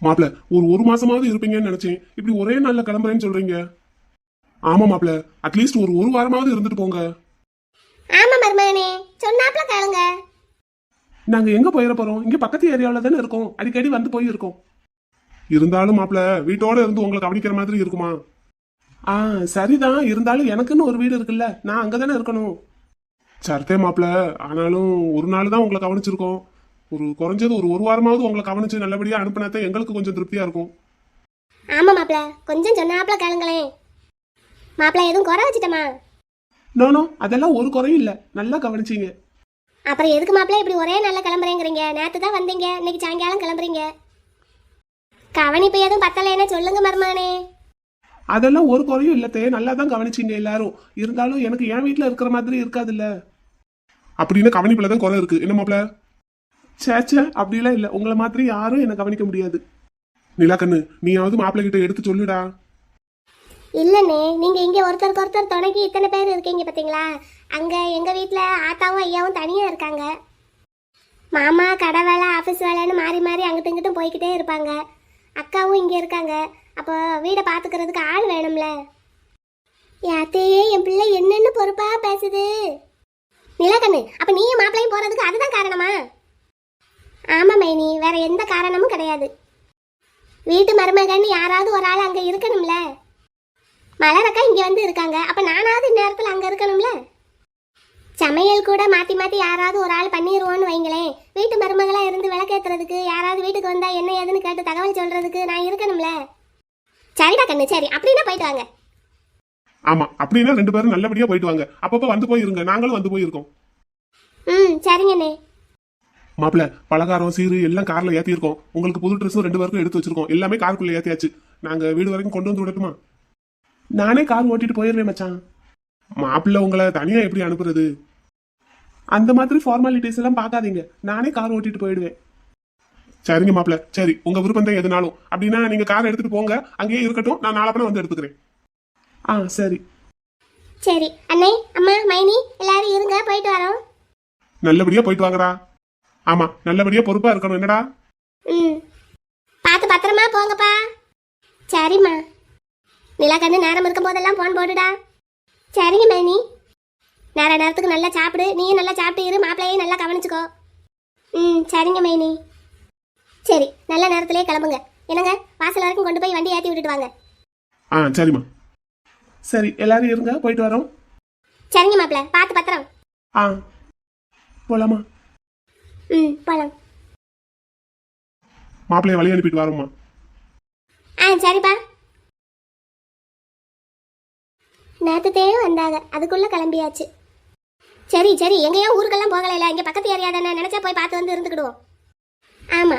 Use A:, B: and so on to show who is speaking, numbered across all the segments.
A: மாப்பிள, ஒரு மாசமாவது இருப்பீங்கன்னு நினைச்சேன். இப்படி ஒரே நாள்ல கிளம்புறேன்னு சொல்றீங்க. ஆமா மாப்பிள, அட்லீஸ்ட் ஒரு வாரமாவது இருந்துட்டு போங்க.
B: ஆமா மருமகனே, சொன்னாப்ல கேளுங்க.
A: நாங்க எங்க போயிட போறோம்? இங்க பக்கத்து ஏரியாவில தானே இருக்கோம், அடிக்கடி வந்து போய் இருக்கோம். இருந்தாலும் மாப்பிள, வீட்டோட இருந்து உங்களை கவனிக்கிற மாதிரி இருக்குமா? ஆ, சரிதான். இருந்தாலும் எனக்குன்னு ஒரு வீடு இருக்குல்ல, நான் அங்கதானே இருக்கணும். சர்த்தே மாப்பிள, ஆனாலும் ஒரு நாள் தான் உங்களை கவனிச்சிருக்கோம். குறைஞ்சது ஒரு வாரமாவது உங்களை கவனிச்சு நல்லபடியா அனுப்பினாதான் எங்களுக்கு கொஞ்சம் திருப்தியா இருக்கும்.
B: ஆமா மாப்ள, கொஞ்சம் சொன்னாப்ல கேளுங்களேன். மாப்ள எதுவும் குறை வச்சுட்டமா?
A: நோ, அதெல்லாம் ஒரு குறையும் இல்ல, நல்லா கவனிச்சீங்க.
B: அப்புறம் எதுக்கு மாப்ள இப்படி ஒரே நாள்ல கிளம்புறேங்கிறீங்க? நேத்து தான் வந்தீங்க, இன்னைக்கு சாயங்காலம் கிளம்புறீங்க. கவனிப்பு எதுவும் பத்தலைன்னா சொல்லுங்க மருமகனே.
A: அதெல்லாம் ஒரு குறையும் இல்லத்தே, நல்லா தான் கவனிச்சீங்க எல்லாரும். இருந்தாலும் எனக்கு என் வீட்டுல இருக்கிற மாதிரி இருக்காதுல்ல. அப்படின்னு கவனிப்புல தான் குறை இருக்கு என்ன மாப்ள? சேச்சே, அப்படிலாம் இல்ல. உங்களை மாதிரி யாரும் என்ன கவனிக்க முடியாது. நிலாக்கண்ணு, நீயாவது மாப்பிள்ளை கிட்ட எடுத்து சொல்லுடா.
B: இல்லண்ணே, நீங்க இங்க ஒருத்தருக்கு ஒருத்தர் துணைக்கு இத்தனை பேர் இருக்கீங்க பாத்தீங்களா? அங்க எங்க வீட்டுல ஆத்தாவும் ஐயாவும் தனியா இருக்காங்க. மாமா கடை வேலை ஆபீஸ் வேலைன்னு மாறி மாறி அங்கிட்டும் இங்கிட்டும் போய்கிட்டே இருப்பாங்க. அக்காவும் இங்க இருக்காங்க. அப்போ வீடை பாத்துக்கிறதுக்கு ஆள் வேணும்ல. யாத்தே, என் பிள்ளை என்னென்னு பொறுப்பா பேசுது. நிலக்கண்ணு, அப்ப நீயும் மாப்பிள்ளையும் போறதுக்கு அதுதான் காரணமா? ஆமா மைனி, வேற எந்த காரணமும் கிடையாது. வீட்டு மருமகன் யாராவது ஒரு ஆள் அங்க இருக்கணும்ல. மலரக்கா இங்க வந்து இருக்காங்க, அப்ப நானாவது இந்நேரத்துல அங்க இருக்கணும்ல. சமையல் கூட மாத்தி மாத்தி யாராவது ஒரு ஆள் பண்ணிடுவோன்னு வைங்களேன். வீட்டு மருமகளா இருந்து விளக்கேத்துறதுக்கு, யாராவது வீட்டுக்கு வந்தா என்ன ஏதுன்னு கேட்டு தகவல் சொல்றதுக்கு நான் இருக்கணும்ல. சரிடா கண்ணு, சரி அப்படின்னா போயிட்டு வாங்க.
A: ஆமா, அப்படின்னா 2 பேரும் நல்லபடியா போயிட்டு வாங்க. அப்பப்ப வந்து போய் இருங்க, நாங்களும் வந்து போய் இருக்கோம்.
B: சரிங்கண்ணே.
A: மாப்பிள, பலகாரம் சீரு எல்லாம் கார்ல ஏத்தி இருக்கோம். உங்களுக்கு புது ட்ரெஸ்ஸும் 2 பேருக்கும் எடுத்து வச்சிருக்கோம். எல்லாமே காருக்குள்ள ஏத்தியாச்சு. நாங்க வீடு வரைக்கும் கொண்டு வந்து விடட்டுமா? நானே கார் ஓட்டிட்டு போயிடுறேன் மச்சான். மாப்பிள்ள உங்களை தனியா எப்படி அனுப்புறது? அந்த மாதிரி ஃபார்மாலிட்டிஸ் எல்லாம் பார்க்காதீங்க, நானே கார் ஓட்டிட்டு போயிடுவேன். சரிங்க மாப்பிள்ள, சரி, உங்க விருப்பம் தான் எதுனாலும். அப்படின்னா நீங்க கார் எடுத்துட்டு போங்க, அங்கேயே இருக்கட்டும். நான் நாளப்பன வந்து எடுத்துக்கிறேன். சரி.
B: சரி அண்ணே, அம்மா, மைனி எல்லாரும் இருங்க, போயிட்டு வரோம்.
A: நல்லபடியா போயிட்டு வாங்கடா. ஆமா, நல்லபடியா பொறுப்பா இருக்கணும் என்னடா.
B: பார்த்து பத்திரமா போங்கப்பா. சரிம்மா. நிலாக்கண்ணு, நேரம் இருக்கும் போதெல்லாம் போன் போடுடா. சரிங்க மைனி. நேரத்துக்கு நல்லா சாப்பிடு. நீயும் நல்லா சாப்பிட்டு இரு, மாப்பிள்ளையும் நல்லா கவனிச்சுக்கோ. சரிங்க மைனி. சரி, நல்ல நேரத்திலே கிளம்புங்க. என்னங்க, வாசல் வரைக்கும் கொண்டு போய் வண்டி ஏற்றி விட்டுட்டு வாங்க.
A: சரிம்மா. சரி, எல்லாரும் இருங்க, போயிட்டு வரோம்.
B: சரிங்க மாப்பிள்ள, பார்த்து பத்திரம்.
A: போலாமா?
B: போலாம்.
A: மாப்பிள்ளைய வழி அனுப்பிட்டு வரோம்மா.
B: சரிப்பா. நேரத்தையும் வந்தாங்க, அதுக்குள்ள கிளம்பியாச்சு. சரி சரி, எங்கேயோ ஊருக்கெல்லாம் போகல, இங்க பக்கத்து ஏரியா தானே, நினைச்சா போய் பார்த்து வந்து இருந்துக்கிடுவோம். ஆமா.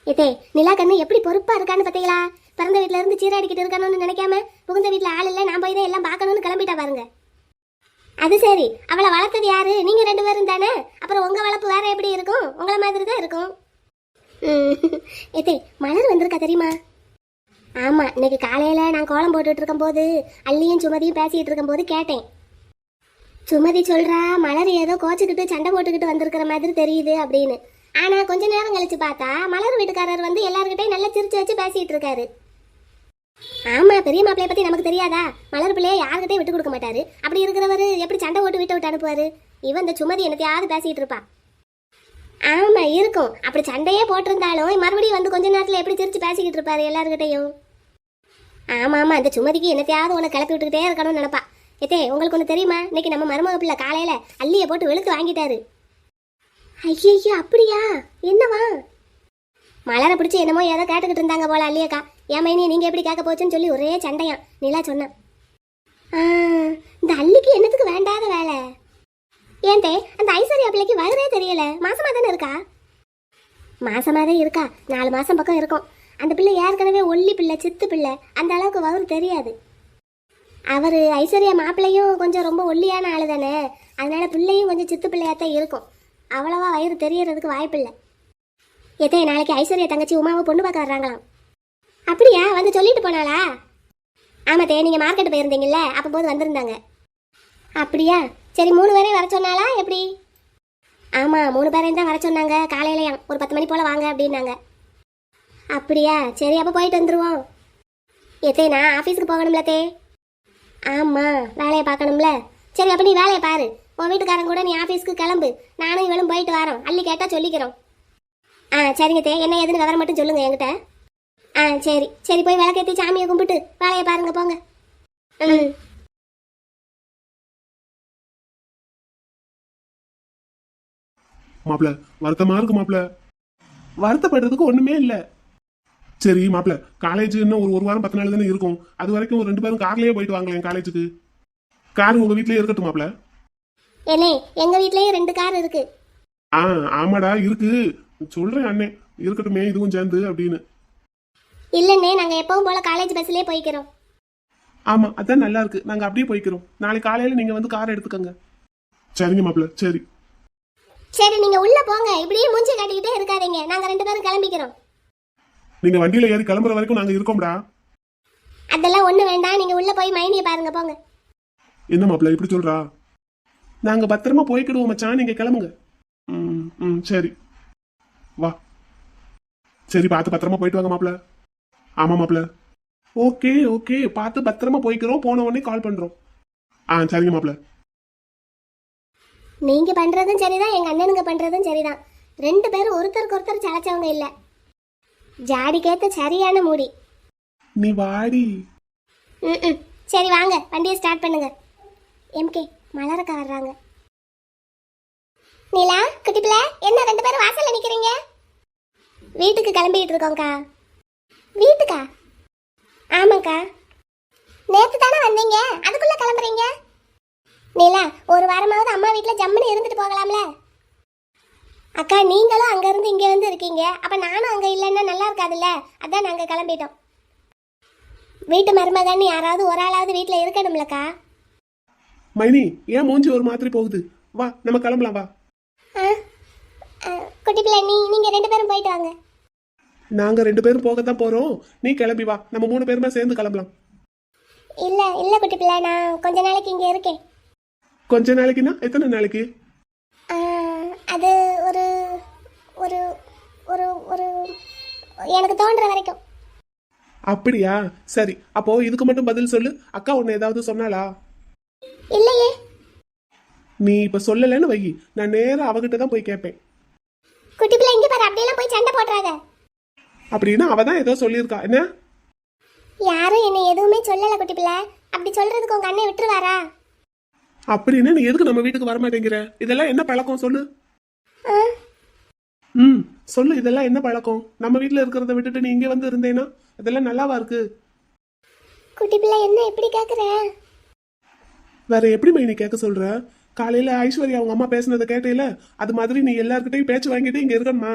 B: இதே நிலாக்கண்ணு எப்படி பொறுப்பா இருக்கான்னு பார்த்தீங்களா? பிறந்த வீட்டுல இருந்து சீராடிக்கிட்டு இருக்கணும்னு நினைக்காம, புகுந்த வீட்டுல ஆள் இல்லை, நான் போய் தான் எல்லாம் பார்க்கணும்னு கிளம்பிட்டா பாருங்க. அது சரி, அவளை வளர்த்தது யாரு? நீங்க 2 பேரும் தானே. அப்புறம் உங்க வளர்ப்பு வேற எப்படி இருக்கும்? உங்களை மாதிரி தான் இருக்கும். ஏதே, மலர் வந்திருக்கா தெரியுமா? ஆமா, இன்னைக்கு காலையில நான் கோலம் போட்டுட்டு இருக்கும் போது அள்ளியும் சுமதியும் பேசிட்டு இருக்கும் போது கேட்டேன். சுமதி சொல்றா, மலர் ஏதோ கோச்சுக்கிட்டு சண்டை போட்டுக்கிட்டு வந்திருக்கிற மாதிரி தெரியுது அப்படின்னு. ஆனா கொஞ்ச நேரம் கழிச்சு பார்த்தா மலர் வீட்டுக்காரர் வந்து எல்லார்கிட்டையும் நல்லா சிரிச்சு வச்சு பேசிட்டு இருக்காரு. ஆமா, பெரிய மாப்பிள்ளைய பத்தி நமக்கு தெரியாதா? மலர் பிள்ளைய யாருக்கிட்டையும் விட்டு கொடுக்க மாட்டாரு. அப்படி இருக்கிறவரு எப்படி சண்டை போட்டு வீட்டை விட்டு அனுப்புவாரு? இவன் இந்த சுமதி என்னத்தையாவது பேசிட்டு இருப்பா. ஆமா இருக்கும். அப்படி சண்டையே போட்டிருந்தாலும் மறுபடியும் வந்து கொஞ்ச நேரத்துல எப்படி சிரிச்சு பேசிக்கிட்டு இருப்பாரு எல்லாருக்கிட்டையும். ஆமா ஆமா, இந்த சுமதிக்கு என்னத்தையாவது உன்னை கிளப்பி விட்டுக்கிட்டே இருக்கணும்னு நினைப்பா. ஏத்தே, உங்களுக்கு ஒன்று தெரியுமா? இன்னைக்கு நம்ம மருமக பிள்ளை காலையில அள்ளியை போட்டு வெளுத்து வாங்கிட்டாரு. ஐயோ, அப்படியா? என்னவா? மலரை பிடிச்சி என்னமோ ஏதோ கேட்டுக்கிட்டு இருந்தாங்க போல அள்ளியக்கா. என் மைனி நீங்க எப்படி கேட்க போச்சுன்னு சொல்லி ஒரே சண்டையான். நிலா சொன்னான். இந்த அள்ளிக்கு என்னத்துக்கு வேண்டாத வேலை? ஏன்டே, அந்த ஐஸ்வர்யா பிள்ளைக்கு வயரே தெரியல, மாசமா தானே இருக்கா? மாசமாதான் இருக்கா, 4 மாசம் பக்கம் இருக்கும். அந்த பிள்ளை ஏற்கனவே ஒல்லி பிள்ளை, சித்து பிள்ளை, அந்த அளவுக்கு வயிறு தெரியாது. அவர் ஐஸ்வர்யா மாப்பிள்ளையும் கொஞ்சம் ரொம்ப ஒல்லியான ஆளு தானே, அதனால பிள்ளையும் கொஞ்சம் சித்து பிள்ளையாத்தான் இருக்கும். அவ்வளவா வயிறு தெரியறதுக்கு வாய்ப்பில்லை. எத்தே, நாளைக்கு ஐஸ்வர்யா தங்கச்சி உமாவை பொண்ணு பார்க்க வர்றாங்களாம். அப்படியா? வந்து சொல்லிட்டு போனாளா? ஆமாத்தே, நீங்க மார்க்கெட் போயிருந்தீங்கல்ல, அப்போ போது வந்திருந்தாங்க. அப்படியா? சரி, 3 பேரையும் வர சொன்னாலா எப்படி? ஆமா, 3 பேரையும் தான் வர சொன்னாங்க. காலையிலயாம் ஒரு 10 மணி போல வாங்க அப்படின்னாங்க. அப்படியா, சரி அப்போ போயிட்டு வந்துருவோம். எத்தே நான் ஆஃபீஸுக்கு போகணும்ல தே. ஆமாம், வேலையை பார்க்கணும்ல. சரி அப்போ நீ வேலையை பாரு. உன் வீட்டுக்காரன் கூட நீ ஆஃபீஸ்க்கு கிளம்பு. நானும் இவளும் போயிட்டு வரோம். அள்ளி கேட்டால் சொல்லிக்கிறோம். சரிங்க தே, என்ன ஏதுன்னு விவரம் மட்டும் சொல்லுங்க என்கிட்ட. சரி சரி, போய் விளக்கேற்றி சாமியை கும்பிட்டு வேலையை பாருங்க போங்க. ம்.
A: மாப்பிள வருத்தமா இருக்கு மாப்பிள. வருத்தப்படுறதுக்கு ஒண்ணுமே இல்ல. சரி மாப்பிள, காலேஜ் இன்னும் ஒரு வாரம் 10 நாள் தானே இருக்கும். அது வரைக்கும் ஒரு 2 பேரும் கார்லயே போயிட்டு வாங்களேன் காலேஜுக்கு. கார் உங்க வீட்லயே இருக்கட்டும் மாப்பிள.
B: என்னே, எங்க வீட்லயும் 2 கார் இருக்கு.
A: ஆமாடா இருக்கு. சொல்றேன் அண்ணே, இருக்கட்டுமே இதுவும் சேர்ந்து அப்படின்னு.
B: இல்லண்ணே, நாங்க எப்பவும் போல காலேஜ் பஸ்லயே போய்க்கிறோம்.
A: ஆமா அதான் நல்லா இருக்கு. நாங்க அப்படியே போய்க்கிறோம். நாளைக்கு காலையில நீங்க வந்து கார் எடுத்துக்கங்க. சரிங்க மாப்பிள. சரி
B: சரி, நீங்க உள்ள போங்க. இப்படியே மூஞ்சி காட்டிக்கிட்டே இருக்காதீங்க. நாங்க 2 பேரும் கிளம்பிக்கிறோம்.
A: நீங்க வண்டியில ஏறி கிளம்புற வரைக்கும் நாங்க இருக்கோம்டா.
B: அதெல்லாம் ஒண்ணு வேண்டாம். நீங்க உள்ள போய் மைனியை பாருங்க போங்க.
A: என்ன மாப்பிள இப்படி சொல்றா? நாங்க பத்திரமா போய்க்கிடுவோம் மச்சான், நீங்க கிளம்புங்க. சரி வா. சரி பார்த்து பத்திரமா போயிட்டு வாங்க மாப்பிள. ஆமா மாப்பிள. ஓகே ஓகே, பார்த்து பத்திரமா போய்க்கிறோம். போன உடனே கால் பண்றோம். சரிங்க மாப்பிள.
B: நீங்க பண்றதும் சரிதான், எங்க அண்ணனுங்க பண்றதும் சரிதான். 2 பேரும் ஒருத்தருக்கு ஒருத்தர் சளைச்சவங்க இல்ல. ஜாடிக்கேத்த சரியான மூடி.
A: நீ வாடி.
B: சரி வாங்க, வண்டியை ஸ்டார்ட் பண்ணுங்க. எம்கே, மலரக்கா வர்றாங்க. நீலா, குட்டி பிள்ளை, என்ன 2 பேரும் வாசல்ல நிக்கிறீங்க? வீட்டுக்கு கிளம்பிட்டு இருக்கோம்க்கா. வீட்டுக்கா? ஆமாக்கா. நேத்து தானே வந்தீங்க, அதுக்குள்ள கிளம்புறீங்க? நீலா, ஒரு வாரமாவது அம்மா வீட்டுல ஜம்முன்னு இருந்துட்டு போகலாம்ல. அக்கா, நீங்களும் அங்க இருந்து இங்க வந்து இருக்கீங்க. அப்ப நானும் அங்க இல்லைன்னா நல்லா இருக்காதுல்ல. அதான் நாங்க கிளம்பிட்டோம். வீட்டு மருமகன்னு யாராவது ஒரு ஆளாவது வீட்டுல இருக்கணும்லக்கா.
A: மைனி, ஏன் மூஞ்சி ஒரு மாதிரி போகுது? வா நம்ம கிளம்பலாம் வா.
B: குட்டி பிள்ளை, நீங்க 2 பேரும் போயிட்டு வாங்க.
A: நாங்க 2 பேரும் போகத்தான் போறோம். நீ கிளம்பி வா, நம்ம 3 பேருமே சேர்ந்து கிளம்பலாம்.
B: இல்ல இல்ல குட்டி பிள்ளை, நான் கொஞ்ச நாளைக்கு இங்க இருக்கேன்.
A: கொஞ்ச நாளைக்குன்னா எத்தனை நாளைக்கு?
B: அது ஒரு ஒரு ஒரு ஒரு எனக்கு தோன்ற வரைக்கும்.
A: அப்படியா? சரி, அப்போ இதுக்கு மட்டும் பதில் சொல்லு. அக்கா உன்னை ஏதாவது சொன்னாளா?
B: இல்லையே.
A: நீ இப்ப சொல்லலன்னு வை, நான் நேரா அவகிட்ட தான் போய் கேட்பேன்.
B: குட்டி பிள்ளை, இங்க பாரு, அப்படியெல்லாம் போய் சண்டை போடுறாங்க.
A: அப்படின்னா அவ தான் ஏதோ சொல்லியிருக்கா. என்ன?
B: யாரும் என்னை எதுவுமே சொல்லல குட்டி பிள்ளை. அப்படி சொல்றதுக்கு உங்க அண்ணன் விட்டுருவாரா?
A: அப்படின்னு நீ எதுக்கு நம்ம வீட்டுக்கு வர மாட்டேங்கிற? இதெல்லாம் என்ன பழக்கம் சொல்லு.
B: ஆ?
A: சொல்லு, இதெல்லாம் என்ன பழக்கம்? நம்ம வீட்டுல இருக்கிறத விட்டுட்டு நீ இங்க வந்து இருந்தேனா இதெல்லாம் நல்லாவா இருக்கு?
B: குட்டி பிள்ளை, என்ன இப்படி கேக்குற?
A: வேற எப்படி மைனி கேட்க சொல்ற? காலையில ஐஸ்வர்யா அவங்க அம்மா பேசுனதை கேட்டேல, அது மாதிரி நீ எல்லார்கிட்டையும் பேச்சு வாங்கிட்டு இங்க இருக்கணுமா?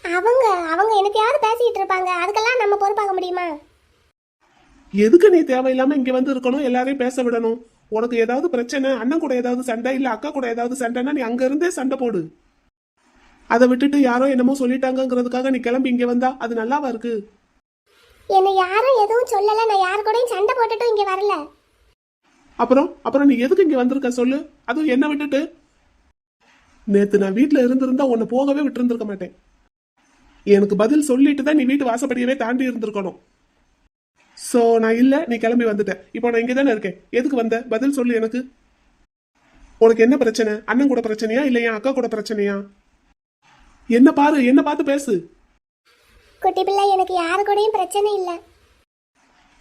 B: அவங்க அவங்க என்னத்தையாவது பேசிக்கிட்டு இருப்பாங்க. அதுக்கெல்லாம் நம்ம பொறுப்பாக முடியுமா?
A: எதுக்கு நீ தேவையில்லாம இங்க வந்து இருக்கணும், எல்லாரையும் பேச விடணும்? உனக்கு ஏதாவது பிரச்சனை, அண்ணன் கூட ஏதாவது சண்டை, இல்ல அக்கா கூட ஏதாவது சண்டைன்னா நீ அங்க இருந்தே சண்டை போடு. அதை விட்டுட்டு யாரோ என்னமோ சொல்லிட்டாங்கிறதுக்காக நீ கிளம்பி இங்க வந்தா அது நல்லாவா இருக்கு?
B: என்னை யாரும் எதுவும் சொல்லல. நான் யாரு கூடயும் சண்டை போட்டுட்டும் இங்க வரல.
A: அப்புறம் நீ எதுக்கு இங்க வந்திருக்க சொல்லு, அதுவும் என்ன விட்டுட்டு? நேத்து நான் வீட்டுல இருந்திருந்தா உன்னை போகவே விட்டு இருந்திருக்க மாட்டேன். எனக்கு பதில் சொல்லிட்டு தான் நீ வீட்டு வாசப்படியவே தாண்டி இருந்திருக்கணும். சோ நான் இல்ல, நீ கிளம்பி வந்துட்ட. இப்போ நான் இங்க தானே இருக்கேன். எதுக்கு வந்த? பதில் சொல்லு எனக்கு. உனக்கு என்ன பிரச்சனை? அண்ணன் கூட பிரச்சனையா இல்ல என் அக்கா கூட பிரச்சனையா? என்ன பாரு, என்ன பார்த்து பேசு.
B: குட்டி பிள்ளை, எனக்கு யாரு கூடயும் பிரச்சனை இல்ல.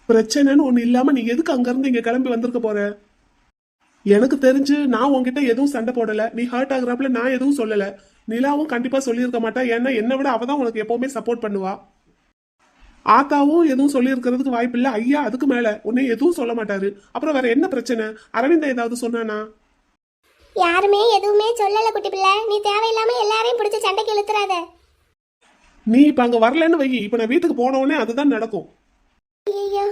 A: பிரச்சனைன்னு ஒண்ணு இல்லாம நீ எதுக்கு அங்க இருந்து இங்க கிளம்பி வந்திருக்க போற? எனக்கு தெரிஞ்சு நான் உன்கிட்ட எதுவும் சண்டை போடல. நீ ஹர்ட் ஆகுறாப்புல நான் எதுவும் சொல்லல. நிலாவும் கண்டிப்பா சொல்லியிருக்க மாட்டா. ஏன்னா என்னை விட அவதான் உனக்கு எப்பவுமே சப்போர்ட் பண்ணுவா. ஆத்தாவும் எதுவும் சொல்லியிருக்கிறதுக்கு வாய்ப்பு இல்ல. ஐயா அதுக்கு மேல உன்னை எதுவும் சொல்ல மாட்டாரு. அப்புறம் வேற என்ன பிரச்சனை? அரவிந்தா ஏதாவது சொன்னானா?
B: யாருமே எதுவுமே சொல்லல குட்டி பிள்ளை. நீ தேவையில்லாம எல்லாரையும் பிடிச்சி சண்டைக்கு இழுத்துறாத.
A: நீ இப்ப அங்க வரலன்னு வை, இப்ப நான் வீட்டுக்கு போன உடனே அதுதான் நடக்கும்.
B: ஐயோ,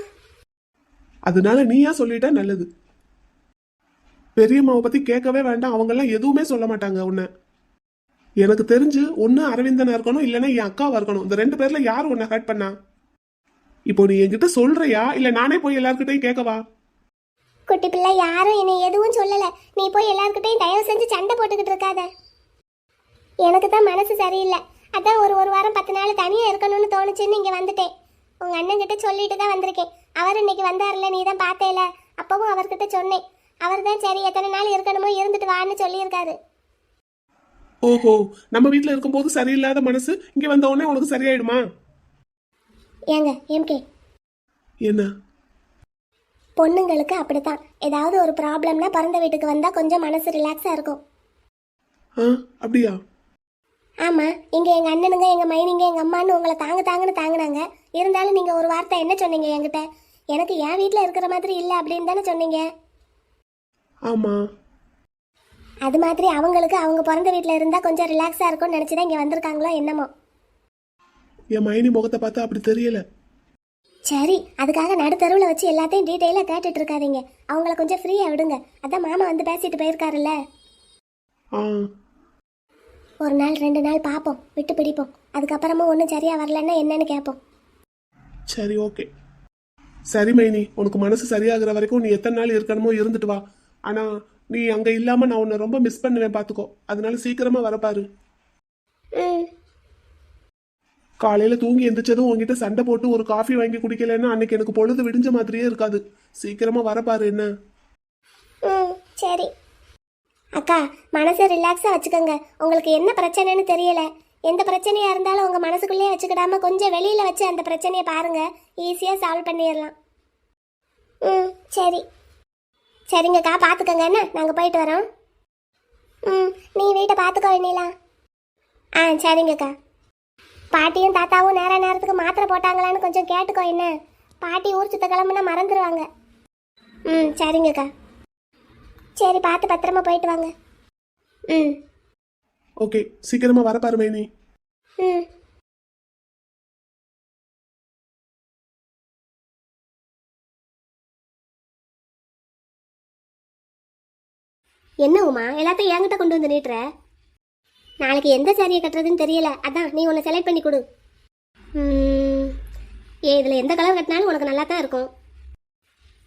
A: அதனால நீயா சொல்லிட்டா நல்லது. பெரியம்மாவை பத்தி கேட்கவே வேண்டாம். அவங்க எல்லாம் எதுவுமே சொல்ல மாட்டாங்க உன்னை. எனக்கு தெரிஞ்சு ஒன்னு அரவிந்தனா இருக்கணும், இல்லைன்னா என் அக்காவா இருக்கணும். இந்த 2 பேர்ல யார் உன்னை ஹர்ட் பண்ணா? இப்போ நீ என்கிட்ட சொல்றியா இல்ல நானே போய் எல்லார்கிட்டையும் கேட்கவா?
B: குட்டி பிள்ளை, யாரும் என்னை எதுவும் சொல்லல. நீ போய் எல்லார்கிட்டையும் தயவு செஞ்சு சண்டை போட்டுக்கிட்டு இருக்காத. எனக்கு தான் மனசு சரியில்லை. அதான் ஒரு வாரம் 10 நாள் தனியா இருக்கணும்னு தோணுச்சுன்னு இங்க வந்துட்டேன். உங்க அண்ணன் கிட்ட சொல்லிட்டு தான் வந்திருக்கேன். அவர் இன்னைக்கு வந்தாருல, நீ தான் பார்த்தேல, அப்பவும் அவர்கிட்ட சொன்னேன். அவர் தான் சரி எத்தனை நாள் இருக்கணுமோ இருந்துட்டு வான்னு சொல்லியிருக்காரு.
A: ஓஹோ, நம்ம வீட்ல இருக்கும்போது சரியில்லாத மனசு இங்க வந்த உடனே உனக்கு சரியாயிடுமா?
B: ஏங்க எம்கே,
A: என்ன?
B: பொண்ணுங்களுக்கு அப்படித்தான். ஏதாவது ஒரு ப்ராப்ளம்னா பிறந்த வீட்டுக்கு வந்தா கொஞ்சம் மனசு ரிலாக்ஸா இருக்கும்.
A: அப்படியா?
B: ஆமா, இங்க எங்க அண்ணனுங்க, எங்க மைனிங்க, எங்க அம்மான்னு உங்களை தாங்கன்னு தாங்கினாங்க. இருந்தாலும் நீங்க ஒரு வார்த்தை என்ன சொன்னீங்க என்கிட்ட? எனக்கு என் வீட்ல இருக்கிற மாதிரி இல்ல அப்படின்னு தானே சொன்னீங்க.
A: ஆமா.
B: அது மாதிரி அவங்களுக்கு அவங்க பிறந்த வீட்ல இருந்தா கொஞ்சம் ரிலாக்ஸா இருக்கும்னு நினைச்சுதான் இங்க வந்திருக்காங்களோ என்னமோ.
A: என் மைனி முகத்தை பார்த்தா அப்படி தெரியல.
B: சரி, அதுக்காக நடுத்தருவில் வச்சு எல்லாத்தையும் டீட்டெயிலாக கேட்டுட்டு இருக்காதீங்க. அவங்கள கொஞ்சம் ஃப்ரீயாக விடுங்க. அதான் மாமா வந்து பேசிட்டு போயிருக்காருல்ல.
A: ஆ,
B: ஒரு நாள் 2 நாள் பார்ப்போம், விட்டு பிடிப்போம். அதுக்கப்புறமும் ஒன்றும் சரியா வரலன்னா என்னன்னு கேட்போம்.
A: சரி, ஓகே. சரி மைனி, உனக்கு மனசு சரியாகிற வரைக்கும் நீ எத்தனை நாள் இருக்கணுமோ இருந்துட்டு வா. ஆனா நீ அங்க இல்லாம நான் உன்னை ரொம்ப மிஸ் பண்ணுவேன் பாத்துக்கோ. அதனால சீக்கிரமா வரப்பாரு.
B: ம்,
A: காலையில தூங்கி எந்திரிச்சதும் உன்கிட்ட சண்டை போட்டு ஒரு காஃபி வாங்கி குடிக்கலன்னா அன்னைக்கு எனக்கு பொழுது விடிஞ்ச மாதிரியே இருக்காது. சீக்கிரமா வரப்பாரு என்ன?
B: ம், சரி. அக்கா, மனசை ரிலாக்ஸாக வச்சுக்கோங்க. உங்களுக்கு என்ன பிரச்சனைன்னு தெரியல. எந்த பிரச்சனையாக இருந்தாலும் உங்கள் மனசுக்குள்ளேயே வச்சுக்கிடாம கொஞ்சம் வெளியில் வச்சு அந்த பிரச்சனையை பாருங்க. ஈஸியாக சால்வ் பண்ணிடலாம். ம், சரி. சரிங்கக்கா, பார்த்துக்கோங்க என்ன, நாங்கள் போயிட்டு வரோம். ம், நீ வீட்டை பார்த்துக்கோ வேணீங்களா? ஆ, சரிங்கக்கா. பாட்டியும் தாத்தாவும் நேரத்துக்கு மாத்திரை போட்டாங்களான்னு கொஞ்சம் கேட்டுக்கோ என்ன. பாட்டி ஊர் சுத்த கிளம்புனா மறந்துடுவாங்க. ம், சரிங்கக்கா. சரி, பார்த்து பத்திரமா போயிட்டு வாங்க. ம்,
A: ஓகே, சீக்கிரமா வரப்பாரு மைனி.
B: ம். என்ன உமா, எல்லாத்தையும் என்கிட்ட கொண்டு வந்து நீட்டுற? நாளைக்கு எந்த சாரியை கட்டுறதுன்னு தெரியல. அதான் நீ ஒன்று செலக்ட் பண்ணி கொடு. இதில் எந்த கலர் கட்டினாலும் உனக்கு நல்லா தான் இருக்கும்.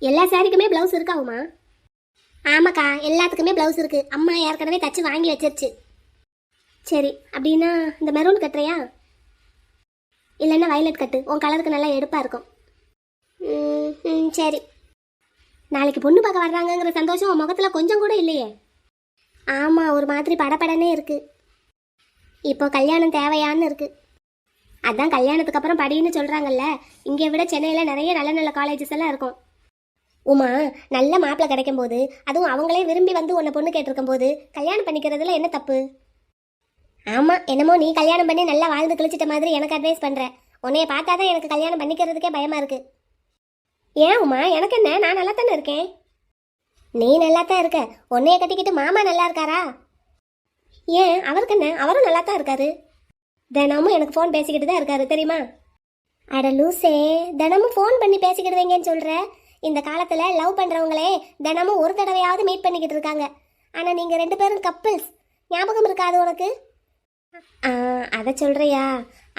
B: எல்லா சாரிக்குமே ப்ளவுஸ் இருக்கா உமா? ஆமாக்கா, எல்லாத்துக்குமே ப்ளவுஸ் இருக்கு. அம்மா ஏற்கனவே தச்சு வாங்கி வச்சிருச்சு. சரி, அப்படின்னா இந்த மெரூன் கட்டுறியா? இல்லைன்னா வயலட் கட்டு, உன் கலருக்கு நல்லா எடுப்பாக இருக்கும். சரி. நாளைக்கு பொண்ணு பார்க்க வர்றாங்கங்கிற சந்தோஷம் உன் முகத்தில் கொஞ்சம் கூட இல்லையே. ஆமாம், ஒரு மாதிரி படபடனே இருக்கு. இப்போ கல்யாணம் தேவையான்னு இருக்கு. அதான் கல்யாணத்துக்கு அப்புறம் படின்னு சொல்கிறாங்கல்ல. இங்கே விட சென்னையில் நிறைய நல்ல நல்ல காலேஜஸ் எல்லாம் இருக்கும். உமா, நல்ல மாப்பிள்ளை கிடைக்கும் போது, அதுவும் அவங்களே விரும்பி வந்து உன்னை பொண்ணு கேட்டிருக்கும் போது கல்யாணம் பண்ணிக்கிறதுல என்ன தப்பு? ஆமாம், என்னமோ நீ கல்யாணம் பண்ணி நல்லா வாழ்ந்து கிழிச்சிட்ட மாதிரி எனக்கு அட்வைஸ் பண்ணுற. உன்னைய பார்த்தா தான் எனக்கு கல்யாணம் பண்ணிக்கிறதுக்கே பயமாக இருக்கு. ஏன் உமா, எனக்கு என்ன, நான் நல்லா தானே இருக்கேன். நீ நல்லா தான் இருக்க. உன்னைய கட்டிக்கிட்டு மாமா நல்லா இருக்காரா? ஏன், அவருக்கு என்ன, அவரும் நல்லா தான் இருக்காரு. தினமும் எனக்கு ஃபோன் பேசிக்கிட்டு தான் இருக்காரு தெரியுமா? அட லூசே, தினமும் ஃபோன் பண்ணி பேசிக்கிடுவீங்கன்னு சொல்கிற. இந்த காலத்தில் லவ் பண்ணுறவங்களே தினமும் ஒரு தடவையாவது மீட் பண்ணிக்கிட்டு இருக்காங்க. ஆனால் நீங்கள் 2 பேரும் கப்பிள்ஸ். ஞாபகம் இருக்காது உனக்கு? அதை சொல்கிறியா?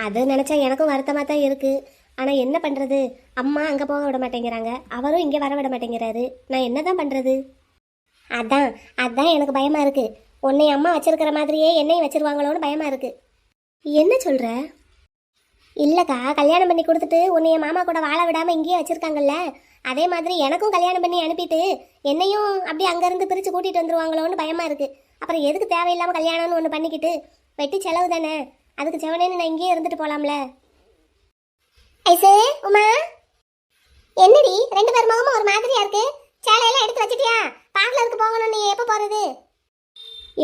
B: அது நினச்சா எனக்கும் வருத்தமாக தான் இருக்குது. ஆனால் என்ன பண்ணுறது, அம்மா அங்கே போக விட மாட்டேங்கிறாங்க, அவரும் இங்கே வர விட மாட்டேங்கிறாரு. நான் என்ன தான் பண்ணுறது? அதான் எனக்கு பயமாக இருக்குது. உன்னை அம்மா வச்சிருக்கிற மாதிரியே என்னையும் வச்சிருவாங்களோன்னு பயமாக இருக்குது. என்ன சொல்கிற? இல்லைக்கா, கல்யாணம் பண்ணி கொடுத்துட்டு உன்னைய மாமா கூட வாழ விடாமல் இங்கேயே வச்சுருக்காங்கல்ல, அதே மாதிரி எனக்கும் கல்யாணம் பண்ணி அனுப்பிட்டு என்னையும் அப்படி அங்கேருந்து பிரித்து கூட்டிகிட்டு வந்துருவாங்களோன்னு பயமாக இருக்குது. அப்புறம் எதுக்கு தேவையில்லாமல் கல்யாணம்னு ஒன்று பண்ணிக்கிட்டு? வெட்டி செலவு தானே, அதுக்கு செவனேன்னு நான் இங்கேயே இருந்துட்டு போகலாம்ல. ஐசே, உமா, என்னடி 2 பேர் முகமும் ஒரு மாதிரியா இருக்கு? சேலையெல்லாம் எடுத்து வச்சிட்டியா? பார்லருக்கு போகணும், நீ எப்போ போகிறது?